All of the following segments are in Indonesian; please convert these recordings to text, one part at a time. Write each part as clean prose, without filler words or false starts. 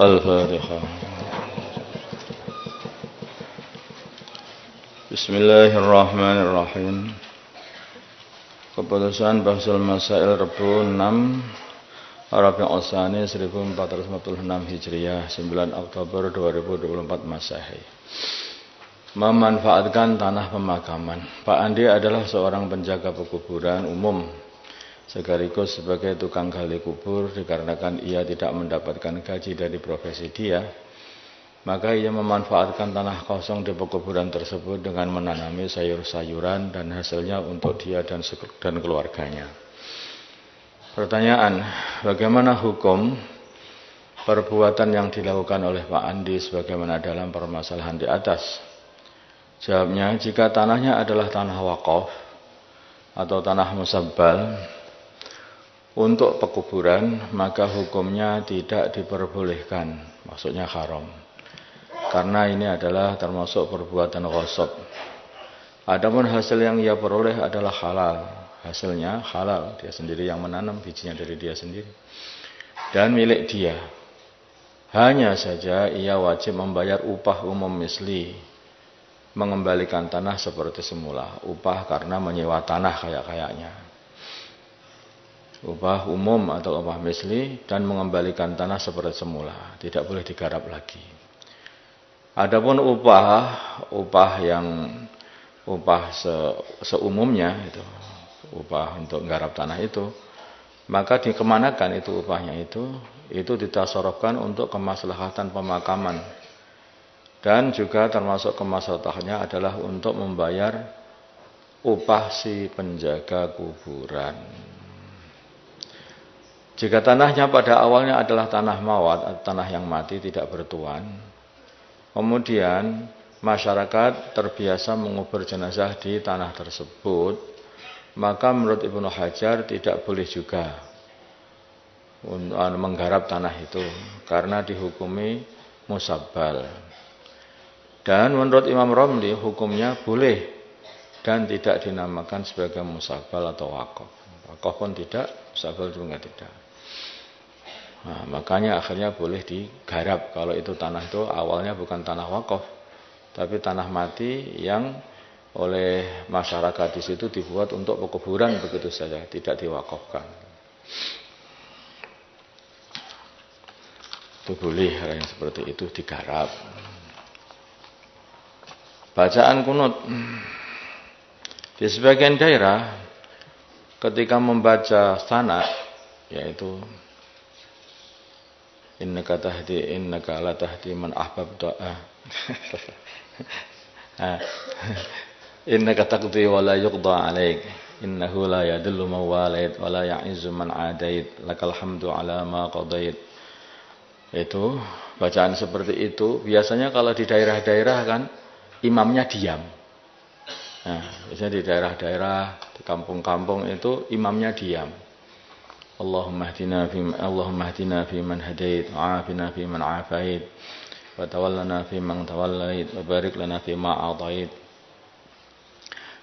Al-Fatihah. Bismillahirrahmanirrahim. Keputusan Bahsul Masail Rebu 6 Rabiul Tsani 1446 Hijriah 9 Oktober 2024 Masehi. Memanfaatkan tanah pemakaman. Pak Andi adalah seorang penjaga pekuburan umum sekaligus sebagai tukang gali kubur. Dikarenakan ia tidak mendapatkan gaji dari profesi dia, maka ia memanfaatkan tanah kosong di pekuburan tersebut dengan menanami sayur-sayuran dan hasilnya untuk dia dan keluarganya. Pertanyaan, bagaimana hukum perbuatan yang dilakukan oleh Pak Andi sebagaimana dalam permasalahan di atas? Jawabnya, jika tanahnya adalah tanah wakaf atau tanah musabbal untuk pekuburan, maka hukumnya tidak diperbolehkan, maksudnya haram. Karena ini adalah termasuk perbuatan ghasab. Adapun hasil yang ia peroleh adalah halal. Hasilnya halal, dia sendiri yang menanam, bijinya dari dia sendiri. Dan milik dia. Hanya saja ia wajib membayar upah umum misli, mengembalikan tanah seperti semula. Upah karena menyewa tanah kayak-kayaknya. Upah umum atau upah misli dan mengembalikan tanah seperti semula, tidak boleh digarap lagi. Adapun upah seumumnya itu, upah untuk menggarap tanah itu, maka dikemanakan itu upahnya itu ditasarrufkan untuk kemaslahatan pemakaman. Dan juga termasuk kemaslahatannya adalah untuk membayar upah si penjaga kuburan. Jika tanahnya pada awalnya adalah tanah mawat atau tanah yang mati tidak bertuan, kemudian masyarakat terbiasa mengubur jenazah di tanah tersebut, maka menurut Ibnu Hajar tidak boleh juga menggarap tanah itu karena dihukumi musabbal. Dan menurut Imam Romli hukumnya boleh dan tidak dinamakan sebagai musabbal atau wakaf. Wakaf pun tidak, musabbal juga tidak. Nah, makanya akhirnya boleh digarap kalau itu tanah itu awalnya bukan tanah wakaf, tapi tanah mati yang oleh masyarakat di situ dibuat untuk pekuburan begitu saja, tidak diwakafkan. Itu boleh hal yang seperti itu digarap. Bacaan kunut di sebagian daerah ketika membaca sana, yaitu innaka la tahdi man ahbabta innaka taqdi wa la yuqda alaik innahu la yadullu man walait wa la ya'izzu man adait lakal hamdu ala ma qadait. Itu bacaan seperti itu biasanya kalau di daerah-daerah kan imamnya diam. Nah, biasanya di daerah-daerah, di kampung-kampung itu imamnya diam. Allahumma hdina fi man hadait, wa afina fi man afait, wa tawallana fi man tawallait, wa barik lana fi ma atait,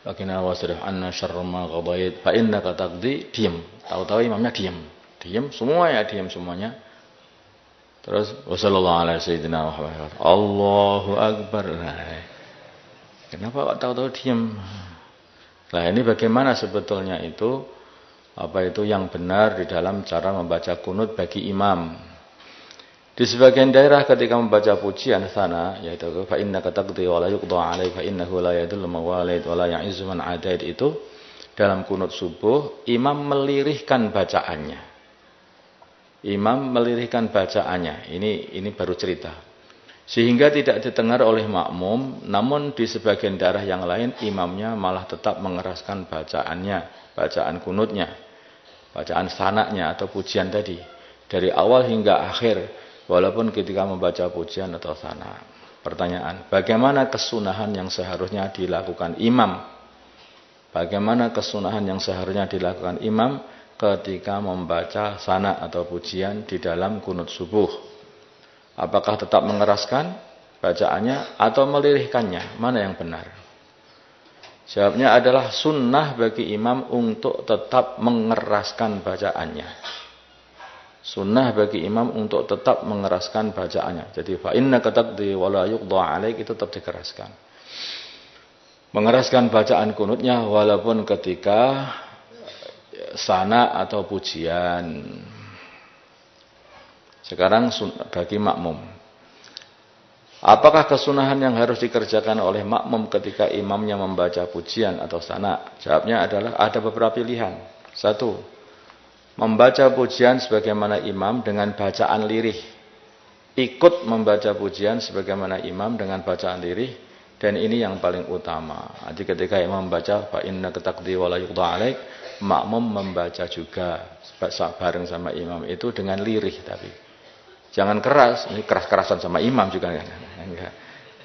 wa qina wasrif anna syarra ma qadait, fa innaka taqdi. Diam. Tahu-tahu imamnya diam. Diam semuanya, diam semuanya. Terus wassallallahu ala sayyidina Muhammad. Allahu akbar. Kenapa kok tahu-tahu diam? Nah, ini bagaimana sebetulnya itu? Apa itu yang benar di dalam cara membaca kunut bagi imam? Di sebagian daerah ketika membaca pujian sana, yaitu fa innaka taqdi wa la yuqda 'alaik fa innahu la yadullu man walait wa la ya'izzu man 'adait, itu dalam kunut subuh imam melirihkan bacaannya. Imam melirihkan bacaannya. Ini baru cerita. Sehingga tidak didengar oleh makmum, namun di sebagian daerah yang lain imamnya malah tetap mengeraskan bacaannya, bacaan kunutnya, bacaan sanaknya atau pujian tadi, dari awal hingga akhir, walaupun ketika membaca pujian atau sana. Pertanyaan, bagaimana kesunahan yang seharusnya dilakukan imam? Bagaimana kesunahan yang seharusnya dilakukan imam ketika membaca sana atau pujian di dalam kunut subuh? Apakah tetap mengeraskan bacaannya atau melirihkannya? Mana yang benar? Jawabnya adalah sunnah bagi imam untuk tetap mengeraskan bacaannya. Sunnah bagi imam untuk tetap mengeraskan bacaannya. Jadi fa innaka taqdi wa la yuqda 'alaik itu tetap dikeraskan. Mengeraskan bacaan kunutnya walaupun ketika sana atau pujian. Sekarang bagi makmum. Apakah kesunahan yang harus dikerjakan oleh makmum ketika imamnya membaca pujian atau sana? Jawabnya adalah ada beberapa pilihan. Satu, membaca pujian sebagaimana imam dengan bacaan lirih. Ikut membaca pujian sebagaimana imam dengan bacaan lirih. Dan ini yang paling utama. Jadi ketika imam membaca fa innaka taqdi wa la yuqda 'alaik, makmum membaca juga bareng sama imam itu dengan lirih tapi. Jangan keras, ini keras-kerasan sama imam juga kan. Enggak.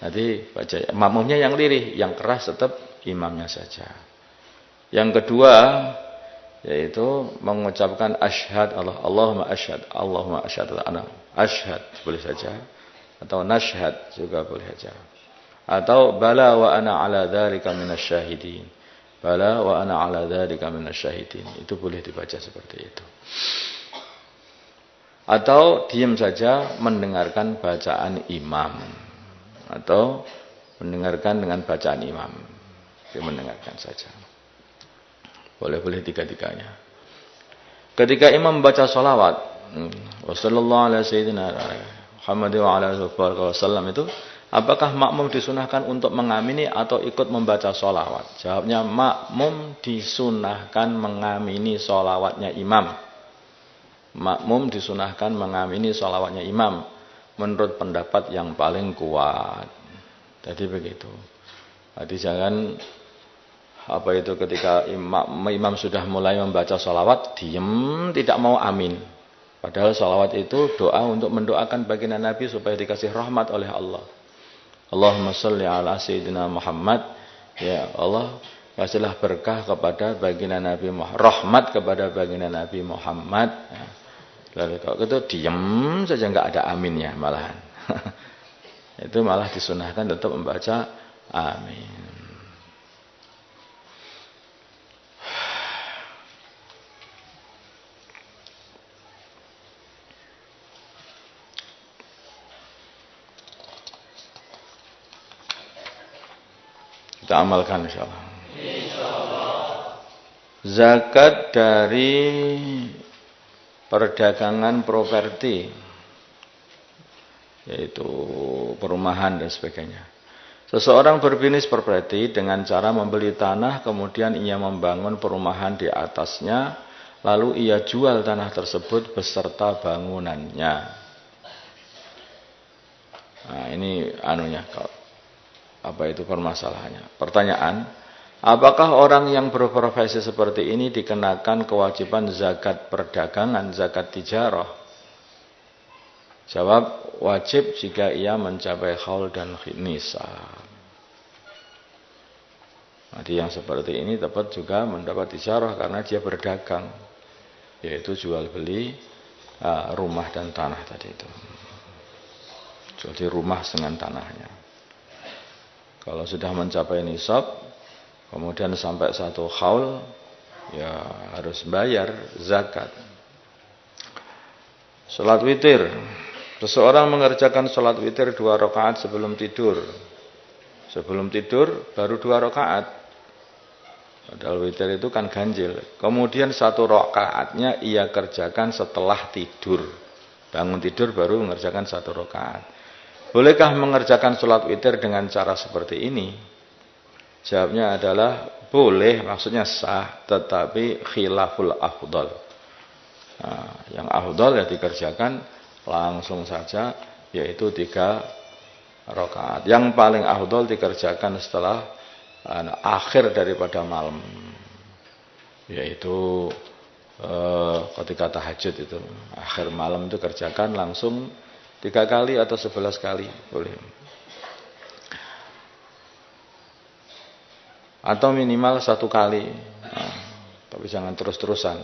Nanti baca makmumnya yang lirih, yang keras tetap imamnya saja. Yang kedua yaitu mengucapkan asyhad Allahumma asyhad ana asyhad boleh saja atau nashhad juga boleh saja. Atau bala wa ana ala dzalika minasyahidin. Bala wa ana ala dzalika minasyahidin. Itu boleh dibaca seperti itu. Atau diam saja mendengarkan bacaan imam. Atau mendengarkan dengan bacaan imam. Dia mendengarkan saja. Boleh-boleh tiga-tiganya. Ketika imam membaca sholawat, wassallallahu ala sayyidina Muhammad wa ala alihi wasallam itu, apakah makmum disunahkan untuk mengamini atau ikut membaca sholawat? Jawabnya makmum disunahkan mengamini sholawatnya imam. Makmum disunahkan mengamini sholawatnya imam menurut pendapat yang paling kuat. Jadi begitu. Jadi jangan ketika imam sudah mulai membaca sholawat diam tidak mau amin. Padahal sholawat itu doa untuk mendoakan baginda Nabi supaya dikasih rahmat oleh Allah. Allahumma sholli ala sayyidina Muhammad. Ya Allah, kasihlah berkah kepada baginda Nabi Muhammad, rahmat kepada baginda Nabi Muhammad. Lalu kalau itu diam saja enggak ada aminnya malahan. Itu malah disunahkan tetap membaca amin. Kita amalkan insyaallah. Zakat dari perdagangan properti, yaitu perumahan dan sebagainya. Seseorang berbisnis properti dengan cara membeli tanah, kemudian ia membangun perumahan di atasnya, lalu ia jual tanah tersebut beserta bangunannya. Nah, ini permasalahannya. Pertanyaan, apakah orang yang berprofesi seperti ini dikenakan kewajiban zakat perdagangan, zakat tijarah? Jawab, wajib jika ia mencapai haul dan nisab. Jadi yang seperti ini dapat juga mendapat tijarah karena dia berdagang, yaitu jual beli rumah dan tanah tadi itu. Jadi rumah dengan tanahnya. Kalau sudah mencapai nisab, kemudian sampai satu haul, ya harus bayar zakat. Salat witir. Seseorang mengerjakan salat witir 2 rakaat sebelum tidur. Sebelum tidur baru 2 rakaat. Padahal witir itu kan ganjil. Kemudian 1 rakaatnya ia kerjakan setelah tidur. Bangun tidur baru mengerjakan 1 rakaat. Bolehkah mengerjakan salat witir dengan cara seperti ini? Jawabnya adalah boleh, maksudnya sah, tetapi khilaful afdal. Nah, yang afdal ya dikerjakan langsung saja, yaitu 3 rakaat. Yang paling afdal dikerjakan setelah akhir daripada malam, yaitu ketika tahajud itu. Akhir malam itu kerjakan langsung 3 kali atau 11 kali boleh. Atau minimal 1 kali. Nah, tapi jangan terus-terusan.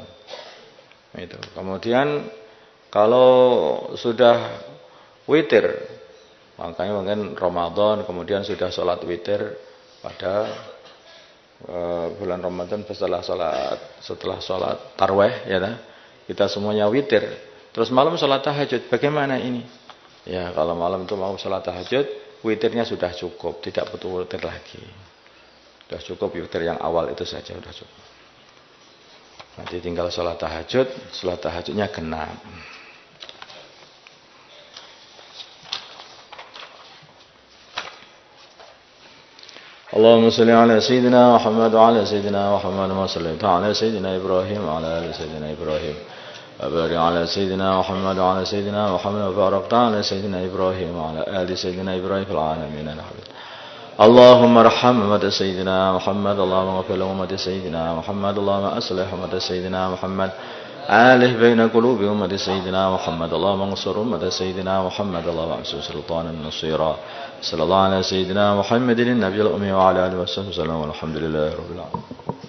Itu. Kemudian kalau sudah witir, makanya mungkin Ramadan, kemudian sudah sholat witir pada bulan Ramadan setelah sholat tarweh, ya, kita semuanya witir. Terus malam sholat tahajud, bagaimana ini? Ya, kalau malam itu mau sholat tahajud, witirnya sudah cukup, tidak butuh witir lagi. Sudah cukup witir yang awal itu saja sudah cukup. Nanti tinggal sholat tahajudnya genap. Allahumma salli ala Sayyidina Muhammad wa ala Sayyidina Muhammad wa salli ala Sayyidina Ibrahim wa ala ali Sayyidina Ibrahim. وبارك على سيدنا محمد وعلى سيدنا محمد وبارك على سيدنا إبراهيم وعلى آل سيدنا إبراهيم في العالمين. اللهم ارحم أمة سيدنا محمد، اللهم اغفر لأمة سيدنا محمد، اللهم أصلح أمة سيدنا محمد، آله بين قلوب أمة سيدنا محمد، اللهم انصر أمة سيدنا محمد، اللهم انصر سلطانا نصيرا. صلى الله على سيدنا محمد النبي الأمي وعلى آله وصحبه وسلم والحمد لله رب العالمين.